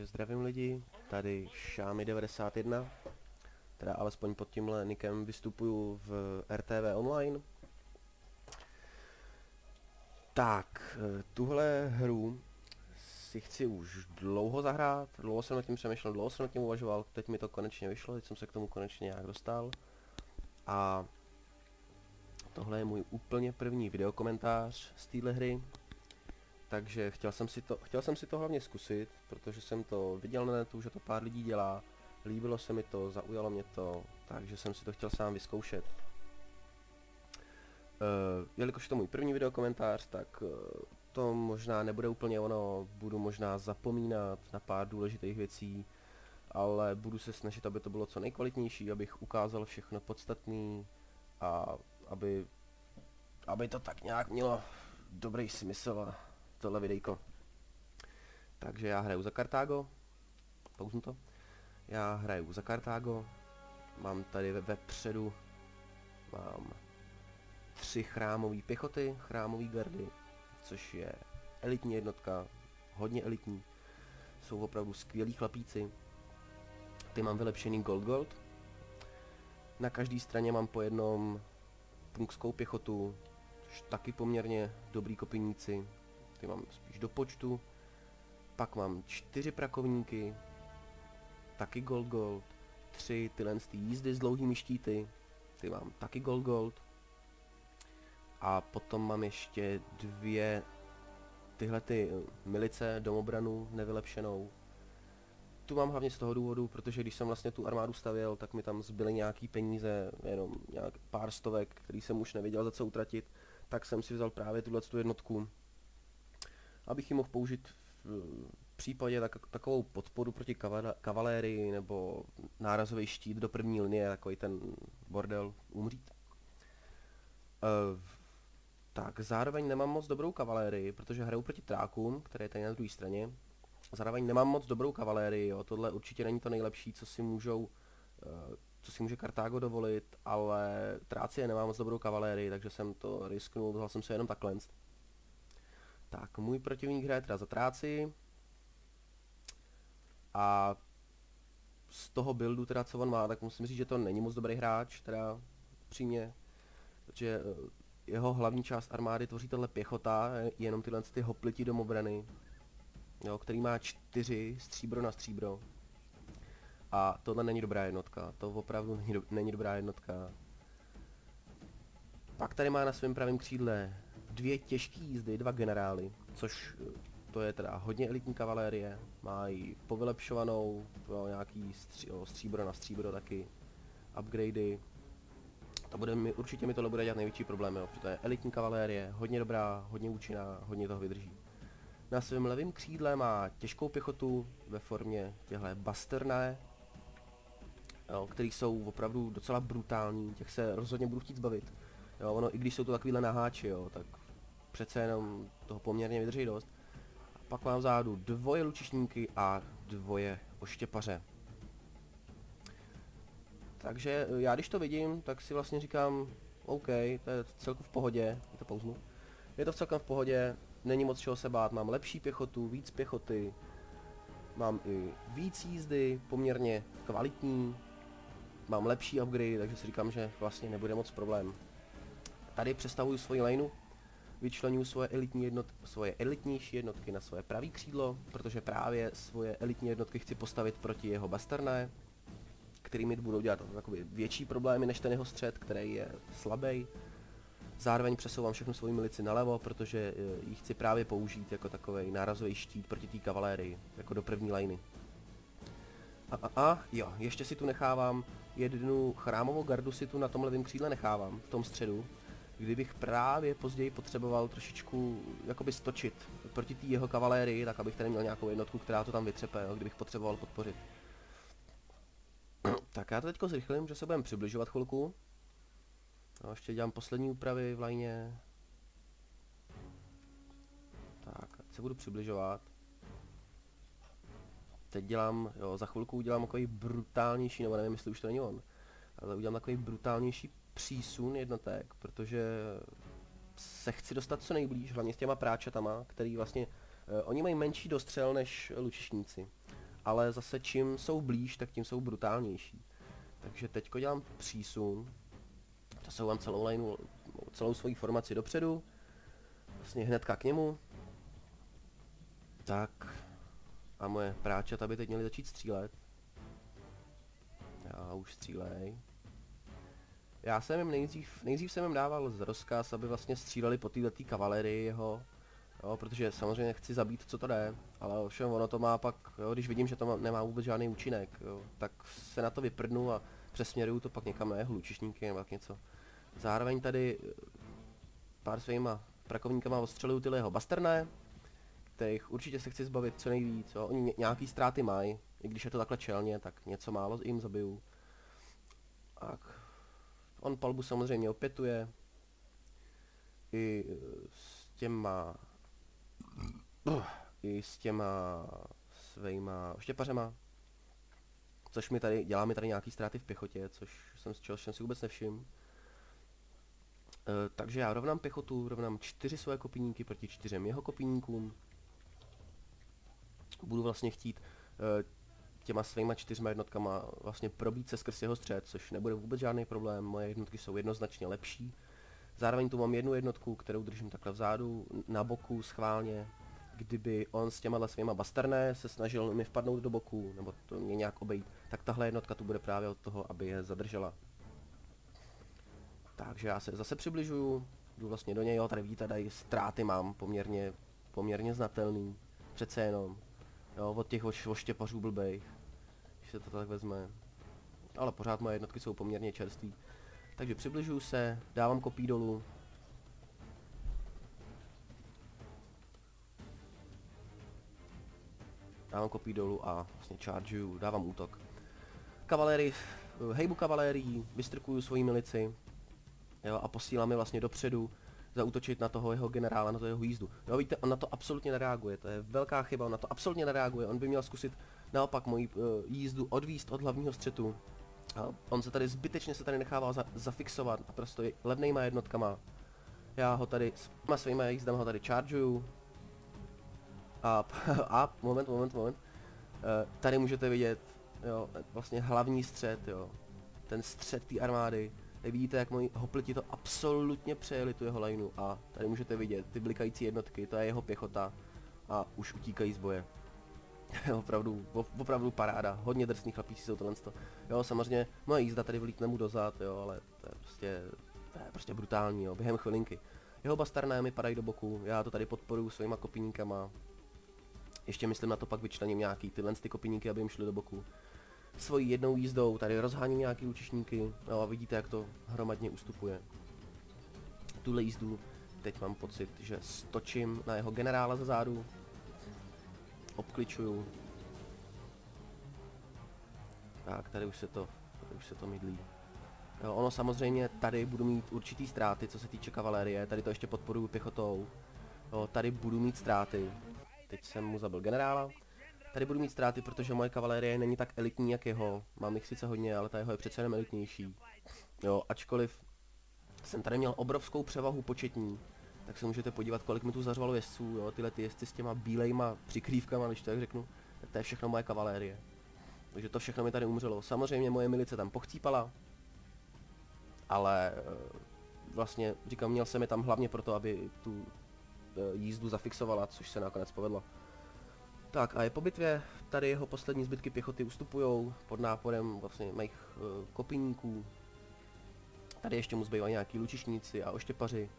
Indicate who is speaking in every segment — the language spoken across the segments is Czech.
Speaker 1: Takže zdravím lidi, tady Šámy91, teda alespoň pod tímhle nickem vystupuju v RTV Online. Tak, tuhle hru si chci už dlouho zahrát, dlouho jsem nad tím přemýšlel, dlouho jsem nad tím uvažoval, teď mi to konečně vyšlo, teď jsem se k tomu konečně nějak dostal. A tohle je můj úplně první videokomentář z téhle hry. Takže chtěl jsem si to hlavně zkusit, protože jsem to viděl na netu, že to pár lidí dělá, líbilo se mi to, zaujalo mě to, takže jsem si to chtěl sám vyzkoušet. Jelikož je to můj první videokomentář, tak to možná nebude úplně ono, budu možná zapomínat na pár důležitých věcí, ale budu se snažit, aby to bylo co nejkvalitnější, abych ukázal všechno podstatné a aby to tak nějak mělo dobrý smysl a tohle videjko. Takže já hraju za Kartágo, pauznu to. Já hraju za Kartágo, mám tady vepředu, mám 3 chrámové pěchoty, chrámové gardy, což je elitní jednotka, hodně elitní, jsou opravdu skvělí chlapíci. Ty mám vylepšený gold. Na každé straně mám po jednom punkskou pěchotu, což taky poměrně dobrý kopyníci, ty mám spíš do počtu. Pak mám 4 prakovníky, taky gold, 3 tyhle jízdy s dlouhými štíty, ty mám taky gold. A potom mám ještě 2 tyhle ty milice domobranu nevylepšenou. Tu mám hlavně z toho důvodu, protože když jsem vlastně tu armádu stavěl, tak mi tam zbyly nějaký peníze, jenom nějak pár stovek, který jsem už nevěděl za co utratit, tak jsem si vzal právě tu jednotku, abych ji mohl použít v případě takovou podporu proti kavalérii nebo nárazový štít do první linie, takový ten bordel umřít. Tak zároveň nemám moc dobrou kavalérii, protože hraju proti trákům, které je tady na druhé straně. Zároveň nemám moc dobrou kavalérii, jo. Tohle určitě není to nejlepší, co si může Kartágo dovolit, ale tráci nemá moc dobrou kavalérii, takže jsem to risknul, vzal jsem se jenom takhle. Tak, můj protivník hraje teda za tráci. A z toho buildu teda, co on má, tak musím říct, že to není moc dobrý hráč, teda přímě. Protože jeho hlavní část armády tvoří tahle pěchota, jenom tyhle ty hopliti domobrany, jo, který má 4 stříbro na stříbro. A tohle není dobrá jednotka, to opravdu není dobrá jednotka. Pak tady má na svém pravém křídle 2 těžké jízdy, 2 generály, což to je teda hodně elitní kavalérie, mají povylepšovanou, jo, nějaký stříbro na stříbro taky, upgradey. Určitě mi tohle bude dělat největší problém, jo, protože to je elitní kavalérie, hodně dobrá, hodně účinná, hodně toho vydrží. Na svém levém křídle má těžkou pěchotu ve formě těchto basterné, který jsou opravdu docela brutální, těch se rozhodně budu chtít zbavit. Jo, ono, i když jsou to takovýhle naháči, jo, tak přece jenom toho poměrně vydrží dost. A pak mám vzadu 2 lučišníky a 2 oštěpaře. Takže já když to vidím, tak si vlastně říkám, OK, to je celkem v pohodě, to pauznu. Je to celkem v pohodě, není moc čeho se bát, mám lepší pěchotu, víc pěchoty, mám i víc jízdy, poměrně kvalitní, mám lepší upgrade, takže si říkám, že vlastně nebude moc problém. Tady přestavuju svoji lineu, vyčlenuju svoje elitnější jednotky na svoje pravý křídlo, protože právě svoje elitní jednotky chci postavit proti jeho bastarné, kterými budou dělat takové větší problémy než ten jeho střed, který je slabý. Zároveň přesouvám všechnu svoji milici nalevo, protože ji chci právě použít jako takový nárazový štít proti té kavalérii, jako do první liney. Jo, ještě si tu nechávám jednu chrámovou gardu, si tu na tom levém křídle nechávám, v tom středu, kdybych právě později potřeboval trošičku jakoby stočit proti té jeho kavalérii, tak abych tady měl nějakou jednotku, která to tam vytřepe, jo, kdybych potřeboval podpořit. Tak já to teďko zrychlím, že se budeme přibližovat chvilku. No, ještě dělám poslední úpravy v lajně. Tak, ať se budu přibližovat. Teď dělám, jo, za chvilku udělám takový brutálnější, nebo nevím, jestli už to není on, ale udělám takový brutálnější přísun jednotek, protože se chci dostat co nejblíž, hlavně s těma práčatama, který vlastně, oni mají menší dostřel než lučišníci. ale zase čím jsou blíž, tak tím jsou brutálnější. Takže teďko dělám přísun, přesouvám celou lineu, celou svoji formaci dopředu, vlastně hnedka k němu. Tak, a moje práčata by teď měly začít střílet. Já už střílej. Já jsem jim nejdřív jsem jim dával rozkaz, aby vlastně stříleli po této kavalerii jeho, jo, protože samozřejmě chci zabít, co to jde, ale ovšem ono to má pak, jo, když vidím, že to nemá vůbec žádný účinek, jo, tak se na to vyprdnu a přesměruju to pak někam na jeho lučišníky nebo tak něco. Zároveň tady pár svýma prakovníkama odstřeluju tyhle jeho basterné, kterých určitě se chci zbavit co nejvíc, jo. Oni nějaký ztráty mají, i když je to takhle čelně, tak něco málo jim zabiju. Tak. On palbu samozřejmě opětuje. I s těma svýma oštěpařema. Což dělá mi tady nějaký ztráty v pěchotě, což jsem si vůbec nevšiml. Takže já rovnám pěchotu, rovnám 4 svoje kopíníky proti 4 jeho kopíníkům. Budu vlastně chtít těma svýma 4 jednotkama vlastně probít se skrz jeho střed, což nebude vůbec žádný problém, moje jednotky jsou jednoznačně lepší. Zároveň tu mám jednu jednotku, kterou držím takhle vzadu, na boku schválně. Kdyby on s těma svýma basterné se snažil mi vpadnout do boku, nebo to mě nějak obejít, tak tahle jednotka tu bude právě od toho, aby je zadržela. Takže já se zase přibližuju, jdu vlastně do něj, jo, tady vidíte, tady ztráty mám poměrně znatelný, přece jenom, jo, od těch oštěpařů blbejch, když se to tak vezme, ale pořád moje jednotky jsou poměrně čerství. Takže přibližuju se, dávám kopí dolů. Dávám kopí dolů a vlastně chargeuju, dávám útok. Kavalérii, hejbu kavalérii, vystrkuju svoji milici, jo, a posílám je vlastně dopředu zaútočit na toho jeho generála, na toho jeho jízdu. Jo, víte, on na to absolutně nereaguje, to je velká chyba, on na to absolutně nereaguje, on by měl zkusit naopak moji jízdu odvízt od hlavního střetu. A on se tady zbytečně nechává zafixovat a prostě levnejma jednotkama. Já ho tady s svýma jízdama ho tady chargeuju. A moment. Tady můžete vidět, jo, vlastně hlavní střed, jo. Ten střed té armády. Tady vidíte, jak moji hopliti to absolutně přejeli tu jeho lineu. A tady můžete vidět ty blikající jednotky, to je jeho pěchota. A už utíkají z boje. opravdu paráda, hodně drsných chlapíci jsou tohle. Jo, samozřejmě moje jízda tady vlítne mu dozad, jo, ale to je prostě brutální, jo, během chvilinky. Jeho bastarné mi padají do boku, já to tady podporuju svýma kopíníkama. Ještě myslím na to pak vyčlením nějaký tyhle kopíníky, aby jim šly do boku. Svojí jednou jízdou tady rozháním nějaký lučišníky, no a vidíte, jak to hromadně ustupuje. Tuhle jízdu teď mám pocit, že stočím na jeho generála za zádu. Obkličuju. Tak, tady už se to mydlí. Jo, ono samozřejmě tady budu mít určitý ztráty, co se týče kavalérie, tady to ještě podporuju pěchotou. Jo, tady budu mít ztráty. Teď jsem mu zabil generála. Tady budu mít ztráty, protože moje kavalérie není tak elitní jak jeho. Mám jich sice hodně, ale ta jeho je přece jenom elitnější. Jo, ačkoliv jsem tady měl obrovskou převahu početní, tak se můžete podívat, kolik mi tu zařvalo jezdců, jo, tyhle ty jezdci s těma bílejma přikrývkama, když to tak řeknu, tak to je všechno moje kavalérie. Takže to všechno mi tady umřelo. Samozřejmě moje milice tam pochcípala, ale vlastně říkám, měl jsem je tam hlavně proto, aby tu jízdu zafixovala, což se nakonec povedlo. Tak a je po bitvě, tady jeho poslední zbytky pěchoty ustupujou pod náporem vlastně mých kopíníků. Tady ještě mu zbývají nějaký lučišníci a oštěpaři,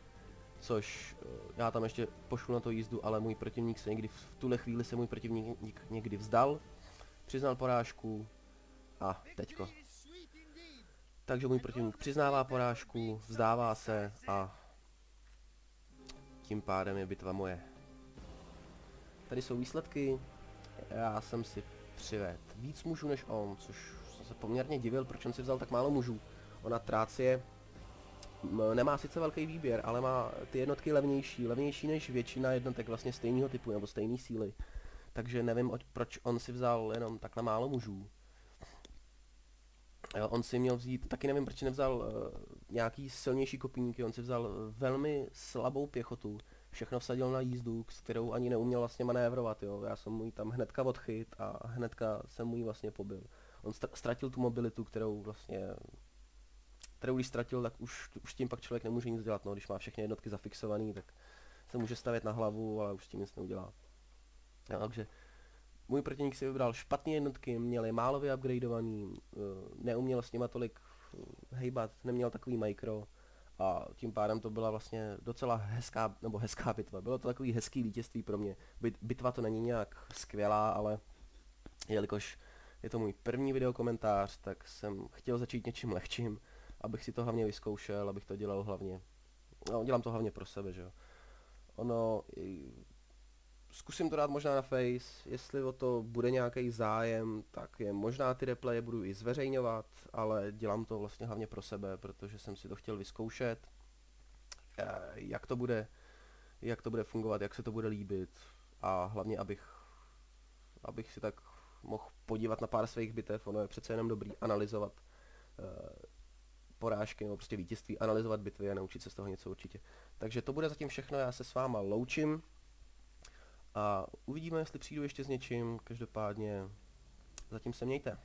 Speaker 1: což já tam ještě pošlu na to jízdu, ale můj protivník se v tuhle chvíli se můj protivník někdy vzdal, přiznal porážku a teďko. Takže můj protivník přiznává porážku, vzdává se a tím pádem je bitva moje. Tady jsou výsledky, já jsem si přivedl víc mužů než on, což jsem se poměrně divil, proč on si vzal tak málo mužů. Ona Trácie nemá sice velký výběr, ale má ty jednotky levnější než většina jednotek vlastně stejného typu nebo stejné síly. Takže nevím, proč on si vzal jenom takhle málo mužů. On si měl vzít, taky nevím, proč nevzal nějaký silnější kopíníky, on si vzal velmi slabou pěchotu, všechno vsadil na jízdu, s kterou ani neuměl vlastně manévrovat, jo. Já jsem mu ji tam hnedka odchyt a hnedka jsem mu ji vlastně pobil. On ztratil tu mobilitu, kterou když ztratil, tak už tím pak člověk nemůže nic dělat, no. Když má všechny jednotky zafixovaný, tak se může stavět na hlavu, ale už s tím nic neudělá. No, takže můj protivník si vybral špatné jednotky, měl je málo vyupgradeovaný, neuměl s nima tolik hejbat, neměl takový mikro a tím pádem to byla vlastně docela hezká bitva. Bylo to takový hezký vítězství pro mě. Bitva to není nějak skvělá, ale jelikož je to můj první videokomentář, tak jsem chtěl začít něčím lehčím, abych si to hlavně vyzkoušel, abych to dělal hlavně. No, dělám to hlavně pro sebe, že jo. Zkusím to dát možná na Face, jestli o to bude nějaký zájem, tak je možná ty replaye budu i zveřejňovat, ale dělám to vlastně hlavně pro sebe, protože jsem si to chtěl vyzkoušet, jak to bude fungovat, jak se to bude líbit a hlavně abych si tak mohl podívat na pár svých bitev. Ono je přece jenom dobrý analyzovat porážky nebo prostě vítězství, analyzovat bitvy a naučit se z toho něco určitě. Takže to bude zatím všechno, já se s váma loučím. A uvidíme, jestli přijdu ještě s něčím, každopádně zatím se mějte.